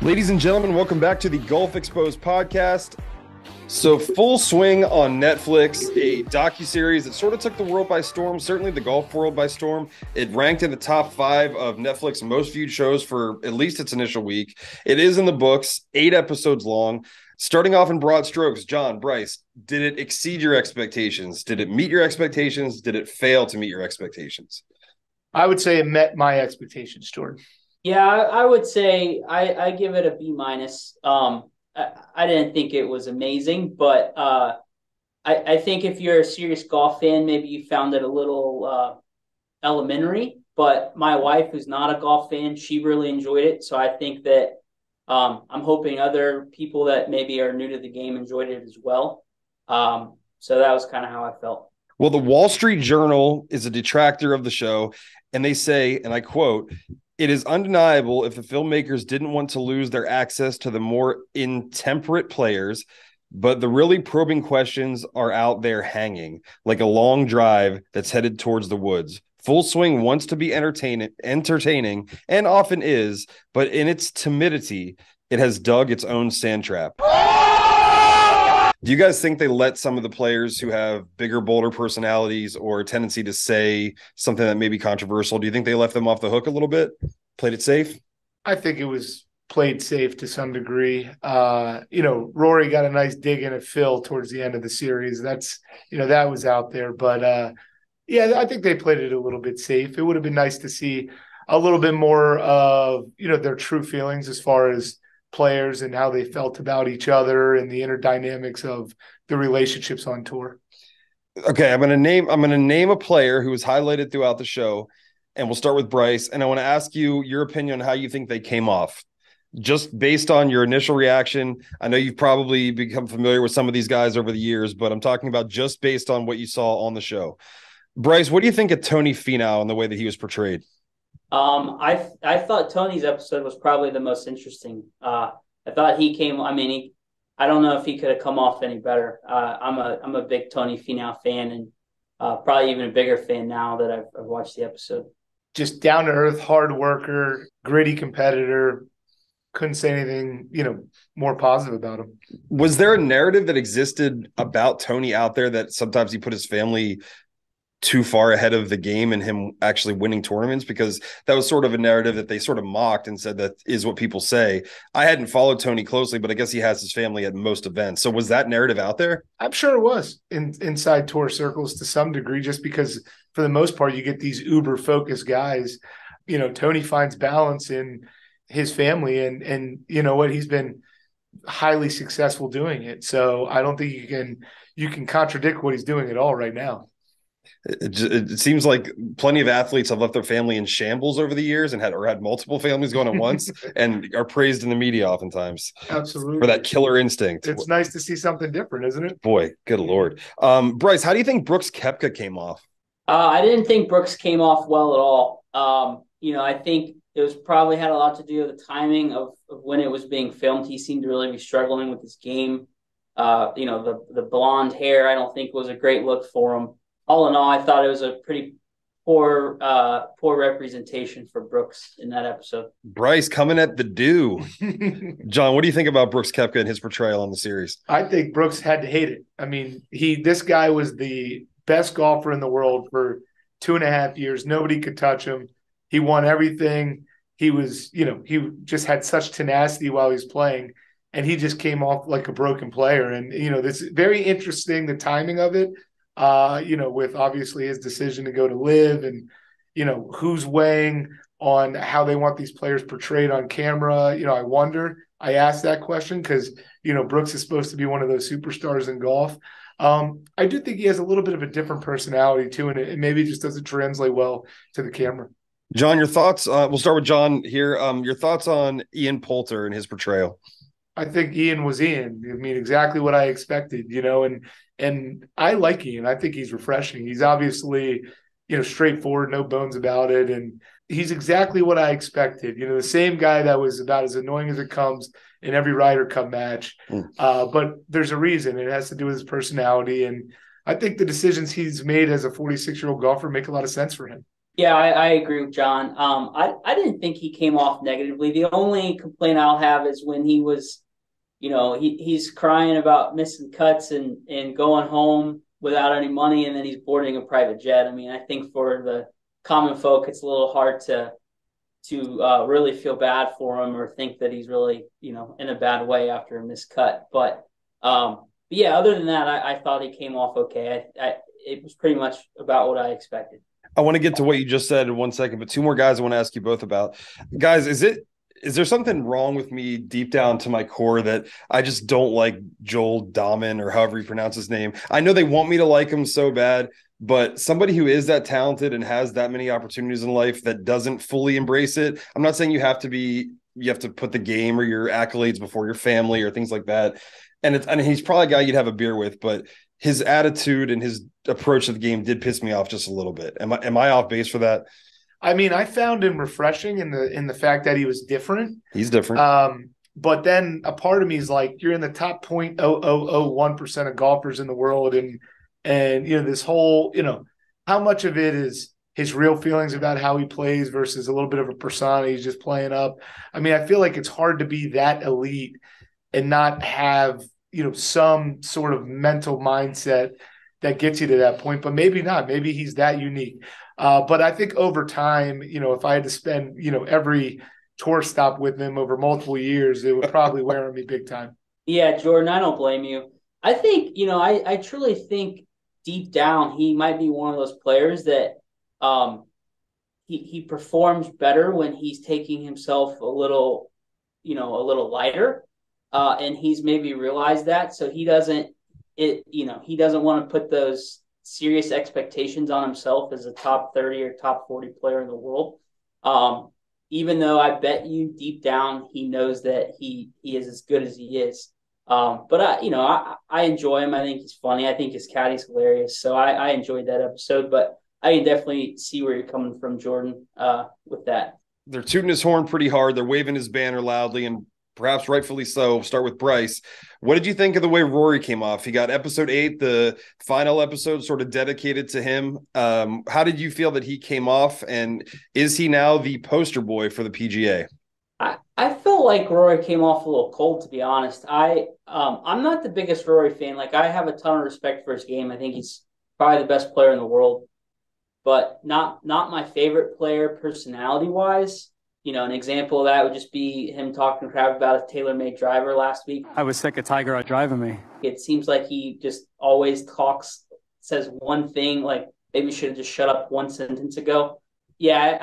Ladies and gentlemen, welcome back to the Golf Exposed podcast. So, Full Swing on Netflix, a docu-series that sort of took the world by storm, certainly the golf world by storm. It ranked in the top 5 of Netflix most viewed shows for at least its initial week. It is in the books, 8 episodes long. Starting off in broad strokes, John, Bryce, did it exceed your expectations? Did it meet your expectations? Did it fail to meet your expectations? I would say it met my expectations, Jordan. Yeah, I would say I give it a B minus. I didn't think it was amazing, but I think if you're a serious golf fan, maybe you found it a little elementary. But my wife, who's not a golf fan, she really enjoyed it. So I think that I'm hoping other people that maybe are new to the game enjoyed it as well. So that was kind of how I felt. Well, the Wall Street Journal is a detractor of the show, and they say, and I quote, "It is undeniable if the filmmakers didn't want to lose their access to the more intemperate players, but the really probing questions are out there hanging, like a long drive that's headed towards the woods. Full Swing wants to be entertaining, and often is, but in its timidity, it has dug its own sand trap." Do you guys think they let some of the players who have bigger, bolder personalities or a tendency to say something that may be controversial, do you think they left them off the hook a little bit? Played it safe? I think it was played safe to some degree. Rory got a nice dig in at Phil towards the end of the series. That's, that was out there. But, I think they played it a little bit safe. It would have been nice to see a little bit more of, their true feelings as far as players and how they felt about each other and the inner dynamics of the relationships on tour. Okay, I'm gonna name a player who was highlighted throughout the show, and we'll start with Bryce. And I want to ask you your opinion on how you think they came off, just based on your initial reaction. I know you've probably become familiar with some of these guys over the years, but I'm talking about just based on what you saw on the show. Bryce, what do you think of Tony Finau and the way that he was portrayed? I thought Tony's episode was probably the most interesting. I thought he came. I mean, I don't know if he could have come off any better. I'm a big Tony Finau fan, and probably even a bigger fan now that I've watched the episode. Just down to earth, hard worker, gritty competitor. Couldn't say anything, more positive about him. Was there a narrative that existed about Tony out there that sometimes he put his family too far ahead of the game and him actually winning tournaments? Because that was sort of a narrative that they sort of mocked and said that is what people say. I hadn't followed Tony closely, but I guess he has his family at most events. So was that narrative out there? I'm sure it was inside tour circles to some degree, just because for the most part, you get these uber focused guys. Tony finds balance in his family and you know what, he's been highly successful doing it. So I don't think you can contradict what he's doing at all right now. It seems like plenty of athletes have left their family in shambles over the years and had multiple families going at once and are praised in the media oftentimes. Absolutely. For that killer instinct. It's nice to see something different, isn't it? Boy, good Lord. Bryce, how do you think Brooks Koepka came off? I didn't think Brooks came off well at all. I think it was probably had a lot to do with the timing of when it was being filmed. He seemed to really be struggling with his game. The blonde hair, I don't think was a great look for him. All in all, I thought it was a pretty poor representation for Brooks in that episode. Bryce coming at the dew. John, what do you think about Brooks Koepka and his portrayal on the series? I think Brooks had to hate it. I mean, this guy was the best golfer in the world for 2.5 years. Nobody could touch him. He won everything. He was, he just had such tenacity while he was playing, and he just came off like a broken player. And, this is very interesting, the timing of it. With obviously his decision to go to live and, who's weighing on how they want these players portrayed on camera. I asked that question because, Brooks is supposed to be one of those superstars in golf. I do think he has a little bit of a different personality too, and it maybe just doesn't translate well to the camera. John, your thoughts? We'll start with John here. Your thoughts on Ian Poulter and his portrayal? I think Ian was Ian. I mean, exactly what I expected, and I like Ian. I think he's refreshing. He's obviously, straightforward, no bones about it. And he's exactly what I expected. The same guy that was about as annoying as it comes in every Ryder Cup match. But there's a reason. It has to do with his personality. And I think the decisions he's made as a 46-year-old golfer make a lot of sense for him. Yeah, I agree with John. I didn't think he came off negatively. The only complaint I'll have is when he was, he's crying about missing cuts and going home without any money, and then he's boarding a private jet. I mean, I think for the common folk, it's a little hard to really feel bad for him or think that he's really, in a bad way after a missed cut. But yeah, other than that, I thought he came off okay. It was pretty much about what I expected. I want to get to what you just said in 1 second, but two more guys I want to ask you both about. Guys, is there something wrong with me deep down to my core that I just don't like Joel Dahmen or however you pronounce his name? I know they want me to like him so bad, but somebody who is that talented and has that many opportunities in life that doesn't fully embrace it. I'm not saying you have to put the game or your accolades before your family or things like that. And he's probably a guy you'd have a beer with, but his attitude and his approach to the game did piss me off just a little bit. Am I off base for that? I mean, I found him refreshing in the fact that he was different. He's different. But then a part of me is like, you're in the top 0.0001% of golfers in the world, and this whole, how much of it is his real feelings about how he plays versus a little bit of a persona he's just playing up. I mean, I feel like it's hard to be that elite and not have, some sort of mental mindset that gets you to that point, but maybe not. Maybe he's that unique. But I think over time, if I had to spend, every tour stop with him over multiple years, it would probably wear on me big time. Yeah, Jordan, I don't blame you. I think, I truly think deep down he might be one of those players that he performs better when he's taking himself a little lighter. And he's maybe realized that. So he doesn't want to put those serious expectations on himself as a top 30 or top 40 player in the world. Even though I bet you deep down he knows that he is as good as he is. But I enjoy him. I think he's funny. I think his caddy's hilarious. So I enjoyed that episode. But I can definitely see where you're coming from, Jordan, with that. They're tooting his horn pretty hard. They're waving his banner loudly, and perhaps rightfully so. Start with Bryce. What did you think of the way Rory came off? He got episode 8, the final episode sort of dedicated to him. How did you feel that he came off, and is he now the poster boy for the PGA? I felt like Rory came off a little cold, to be honest. I'm not the biggest Rory fan. Like, I have a ton of respect for his game. I think he's probably the best player in the world, but not my favorite player personality wise. An example of that would just be him talking crap about a tailor-made driver last week. I was sick of Tiger out driving me. It seems like he just always says one thing, like maybe should have just shut up one sentence ago. Yeah,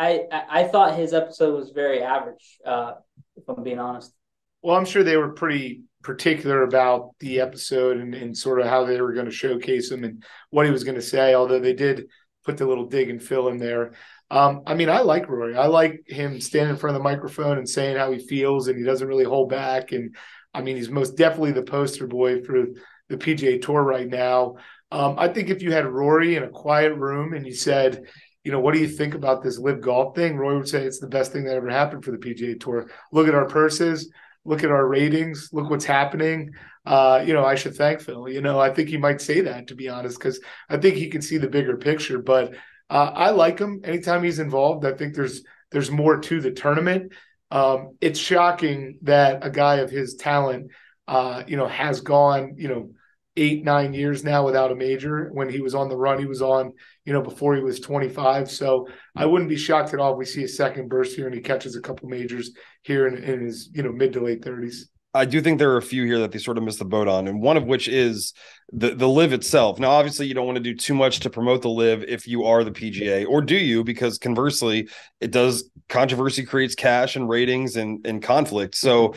I thought his episode was very average, if I'm being honest. Well, I'm sure they were pretty particular about the episode and sort of how they were going to showcase him and what he was going to say, although they did put the little dig and fill in there. I mean, I like Rory. I like him standing in front of the microphone and saying how he feels, and he doesn't really hold back. And I mean, he's most definitely the poster boy for the PGA Tour right now. I think if you had Rory in a quiet room and you said, what do you think about this live golf thing? Rory would say it's the best thing that ever happened for the PGA Tour. Look at our purses. Look at our ratings. Look what's happening. I should thank Phil. I think he might say that, to be honest, because I think he can see the bigger picture. But I like him anytime he's involved. I think there's more to the tournament. It's shocking that a guy of his talent, has gone, 8-9 years now without a major. When he was on the run he was on, before he was 25. So I wouldn't be shocked at all if we see a second burst here and he catches a couple majors here in his, mid to late 30s. I do think there are a few here that they sort of missed the boat on, and one of which is the live itself. Now, obviously, you don't want to do too much to promote the live if you are the PGA, or do you? Because conversely, controversy creates cash and ratings and conflict. So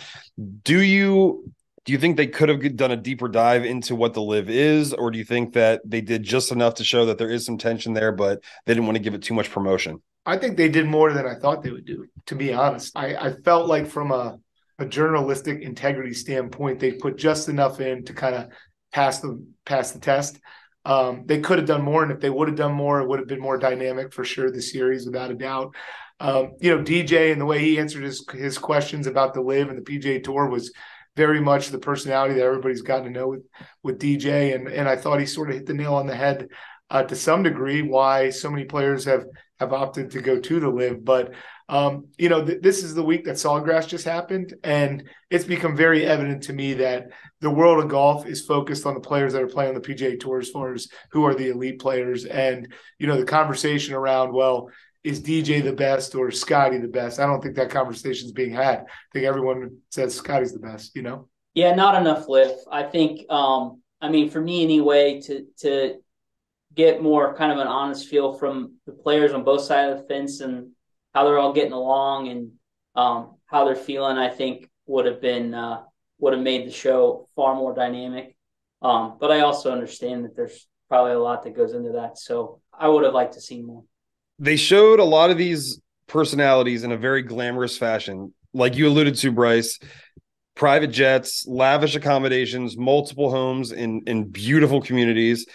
do you think they could have done a deeper dive into what the live is, or do you think that they did just enough to show that there is some tension there, but they didn't want to give it too much promotion? I think they did more than I thought they would do, to be honest. I felt like from a journalistic integrity standpoint, they put just enough in to kind of pass the test. They could have done more, and if they would have done more, it would have been more dynamic for sure, the series, without a doubt. DJ and the way he answered his questions about the live and the PGA Tour was very much the personality that everybody's gotten to know with DJ, and I thought he sort of hit the nail on the head. to some degree why so many players have opted to go to the Live. But this is the week that Sawgrass just happened, and it's become very evident to me that the world of golf is focused on the players that are playing on the PGA Tour as far as who are the elite players. And the conversation around, well, is DJ the best or Scotty the best? I don't think that conversation is being had. I think everyone says Scotty's the best. Yeah, not enough Live. I think. For me anyway, to get more kind of an honest feel from the players on both sides of the fence and how they're all getting along and how they're feeling, I think would have made the show far more dynamic. But I also understand that there's probably a lot that goes into that. So I would have liked to see more. They showed a lot of these personalities in a very glamorous fashion. Like you alluded to, Bryce, private jets, lavish accommodations, multiple homes in beautiful communities.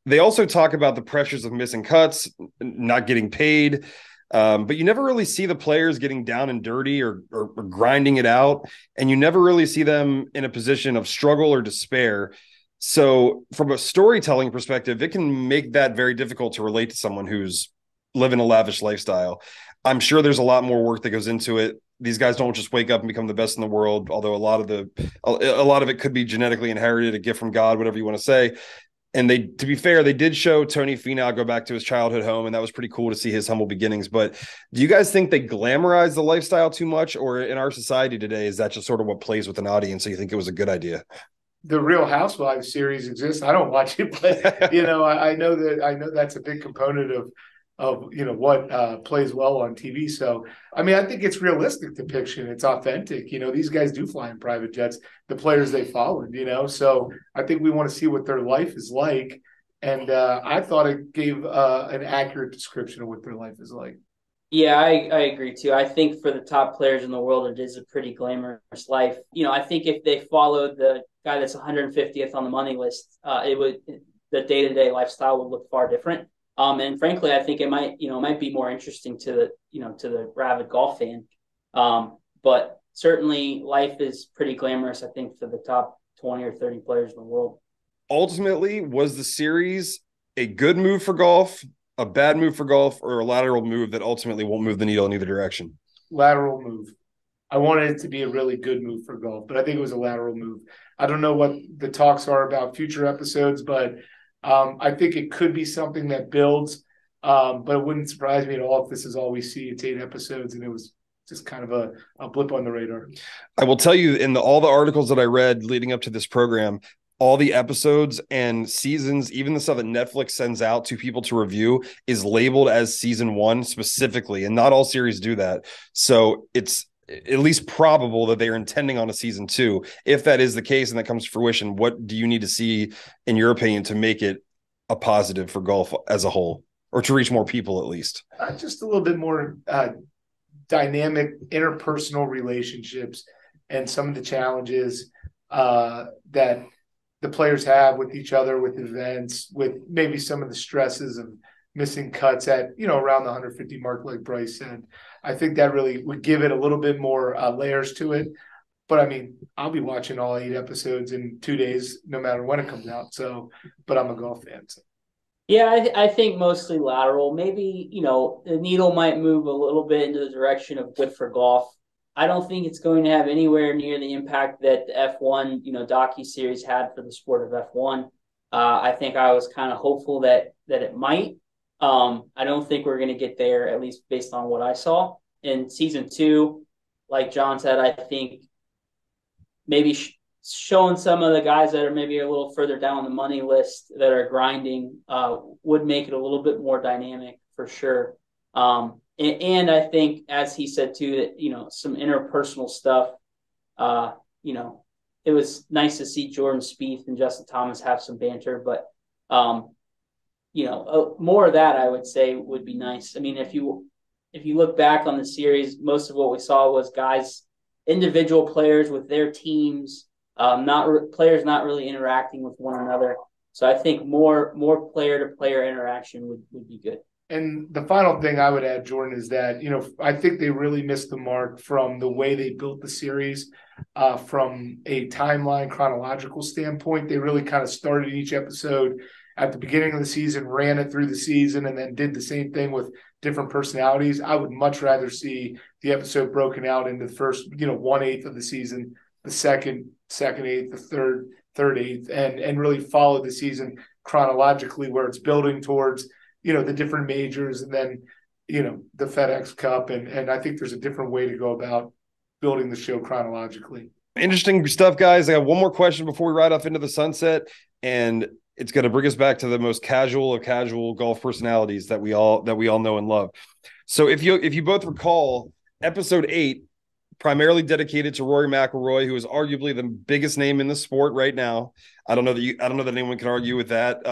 They also talk about the pressures of missing cuts, not getting paid. But you never really see the players getting down and dirty or grinding it out. And you never really see them in a position of struggle or despair. So from a storytelling perspective, it can make that very difficult to relate to someone who's living a lavish lifestyle. I'm sure there's a lot more work that goes into it. These guys don't just wake up and become the best in the world, although a lot of it could be genetically inherited, a gift from God, whatever you want to say. And to be fair, they did show Tony Finau go back to his childhood home, and that was pretty cool to see his humble beginnings. But do you guys think they glamorize the lifestyle too much, or in our society today, is that just sort of what plays with an audience? So you think it was a good idea? The Real Housewives series exists. I don't watch it, but I know that's a big component of what plays well on TV. So, I think it's realistic depiction. It's authentic. These guys do fly in private jets, the players they followed, so I think we want to see what their life is like. And I thought it gave an accurate description of what their life is like. Yeah, I agree too. I think for the top players in the world, it is a pretty glamorous life. I think if they followed the guy that's 150th on the money list, the day-to-day lifestyle would look far different. And frankly, I think it might be more interesting to the rabid golf fan. But certainly life is pretty glamorous, I think, for the top 20 or 30 players in the world. Ultimately, was the series a good move for golf, a bad move for golf, or a lateral move that ultimately won't move the needle in either direction? Lateral move. I wanted it to be a really good move for golf, but I think it was a lateral move. I don't know what the talks are about future episodes, but I think it could be something that builds, but it wouldn't surprise me at all if this is all we see. It's 8 episodes, and it was just kind of a blip on the radar. I will tell you, in all the articles that I read leading up to this program, all the episodes and seasons, even the stuff that Netflix sends out to people to review, is labeled as season 1 specifically, and not all series do that. So it's at least probable that they are intending on a season 2. If that is the case and that comes to fruition, what do you need to see, in your opinion, to make it a positive for golf as a whole, or to reach more people at least? Just a little bit more dynamic interpersonal relationships and some of the challenges that the players have with each other, with events, with maybe some of the stresses of missing cuts at, around the 150 mark, like Bryce said. I think that really would give it a little bit more layers to it. But I'll be watching all 8 episodes in 2 days, no matter when it comes out. So, but I'm a golf fan. So. Yeah, I think mostly lateral. Maybe, the needle might move a little bit into the direction of good for golf. I don't think it's going to have anywhere near the impact that the F1, docu-series had for the sport of F1. I think I was kind of hopeful that it might. I don't think we're going to get there, at least based on what I saw. In season 2, like John said, I think maybe showing some of the guys that are maybe a little further down the money list that are grinding would make it a little bit more dynamic for sure. And I think, as he said too, that, some interpersonal stuff, it was nice to see Jordan Spieth and Justin Thomas have some banter, but, more of that, I would say, would be nice. If you look back on the series, most of what we saw was guys, individual players with their teams, players not really interacting with one another. So I think more player-to-player interaction would be good. And the final thing I would add, Jordan, is that, I think they really missed the mark from the way they built the series, from a timeline chronological standpoint. They really kind of started each episode at the beginning of the season, ran it through the season, and then did the same thing with different personalities. I would much rather see the episode broken out into the first, 1/8 of the season, the second eighth, the third eighth, and really follow the season chronologically, where it's building towards, the different majors, and then, the FedEx Cup. And I think there's a different way to go about building the show chronologically. Interesting stuff, guys. I got one more question before we ride off into the sunset, and it's going to bring us back to the most casual of casual golf personalities that we all know and love. So if you both recall, episode 8, primarily dedicated to Rory McIlroy, who is arguably the biggest name in the sport right now. I don't know that anyone can argue with that.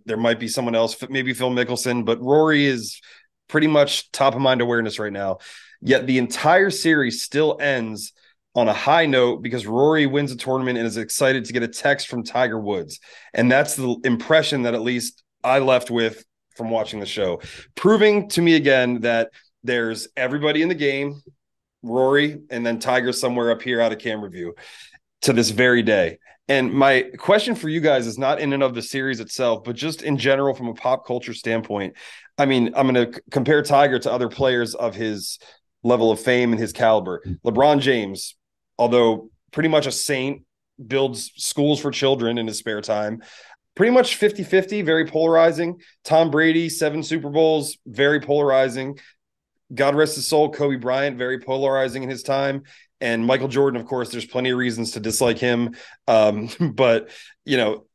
There might be someone else, maybe Phil Mickelson, but Rory is pretty much top of mind awareness right now. Yet the entire series still ends on a high note because Rory wins a tournament and is excited to get a text from Tiger Woods. And that's the impression that at least I left with from watching the show, proving to me again that there's everybody in the game, Rory, and then Tiger somewhere up here out of camera view to this very day. And my question for you guys is not in and of the series itself, but just in general from a pop culture standpoint. I mean, I'm going to compare Tiger to other players of his level of fame and his caliber. LeBron James, although pretty much a saint, builds schools for children in his spare time. Pretty much 50-50, very polarizing. Tom Brady, 7 Super Bowls, very polarizing. God rest his soul, Kobe Bryant, very polarizing in his time. And Michael Jordan, of course, there's plenty of reasons to dislike him. But,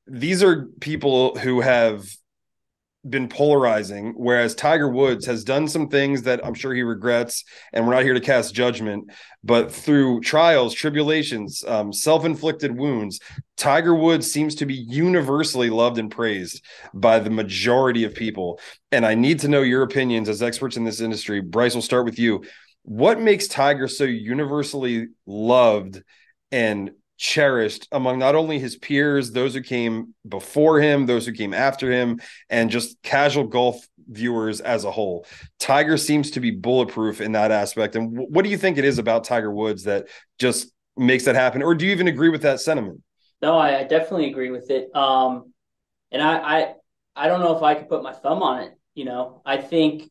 these are people who have been polarizing, whereas Tiger Woods has done some things that I'm sure he regrets, and we're not here to cast judgment, but through trials, tribulations, self-inflicted wounds, Tiger Woods seems to be universally loved and praised by the majority of people. And I need to know your opinions as experts in this industry. Bryce, we'll start with you. What makes Tiger so universally loved and cherished among not only his peers, those who came before him, those who came after him, and just casual golf viewers as a whole? Tiger seems to be bulletproof in that aspect. And what do you think it is about Tiger Woods that just makes that happen? Or do you even agree with that sentiment? No, I definitely agree with it. And I don't know if I could put my thumb on it. I think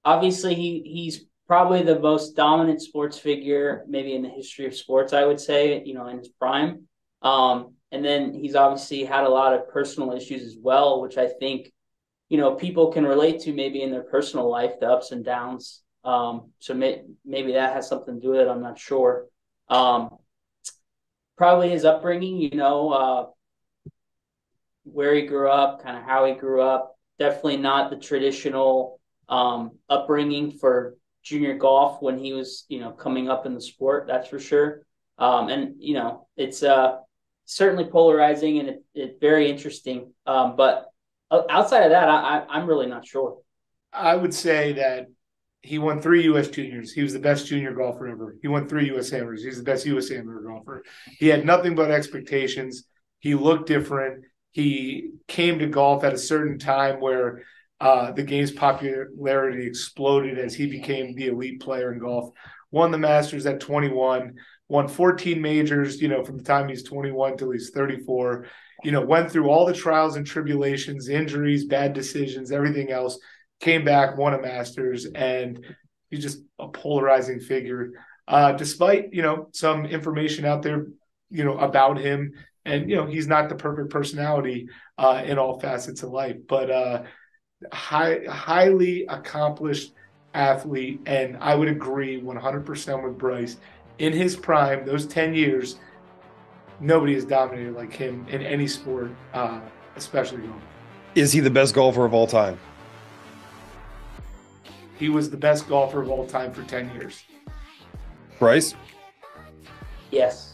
obviously he's probably the most dominant sports figure maybe in the history of sports, I would say, in his prime. And then he's obviously had a lot of personal issues as well, which I think, people can relate to maybe in their personal life, the ups and downs. So maybe that has something to do with it. I'm not sure. Probably his upbringing, where he grew up, kind of how he grew up. Definitely not the traditional upbringing for junior golf when he was, coming up in the sport, that's for sure. And, it's certainly polarizing and it's very interesting. But outside of that, I'm really not sure. I would say that he won 3 U.S. juniors. He was the best junior golfer ever. He won 3 U.S. amateurs. He's the best U.S. amateur golfer. He had nothing but expectations. He looked different. He came to golf at a certain time where the game's popularity exploded as he became the elite player in golf. Won the Masters at 21, won 14 majors, from the time he's 21 till he's 34. Went through all the trials and tribulations, injuries, bad decisions, everything else. Came back, won a Masters, and he's just a polarizing figure. Despite, some information out there, about him, and, he's not the perfect personality in all facets of life, but highly accomplished athlete. And I would agree 100% with Bryce. In his prime, those 10 years, nobody has dominated like him in any sport, especially golf. Is he the best golfer of all time? He was the best golfer of all time for 10 years. Bryce? Yes.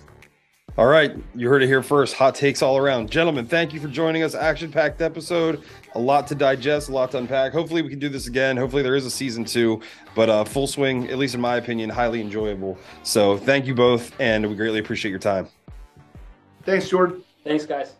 All right. You heard it here first. Hot takes all around. Gentlemen, thank you for joining us. Action-packed episode. A lot to digest, a lot to unpack. Hopefully we can do this again. Hopefully there is a season 2. But Full Swing, at least in my opinion, highly enjoyable. So thank you both, and we greatly appreciate your time. Thanks, Jordan. Thanks, guys.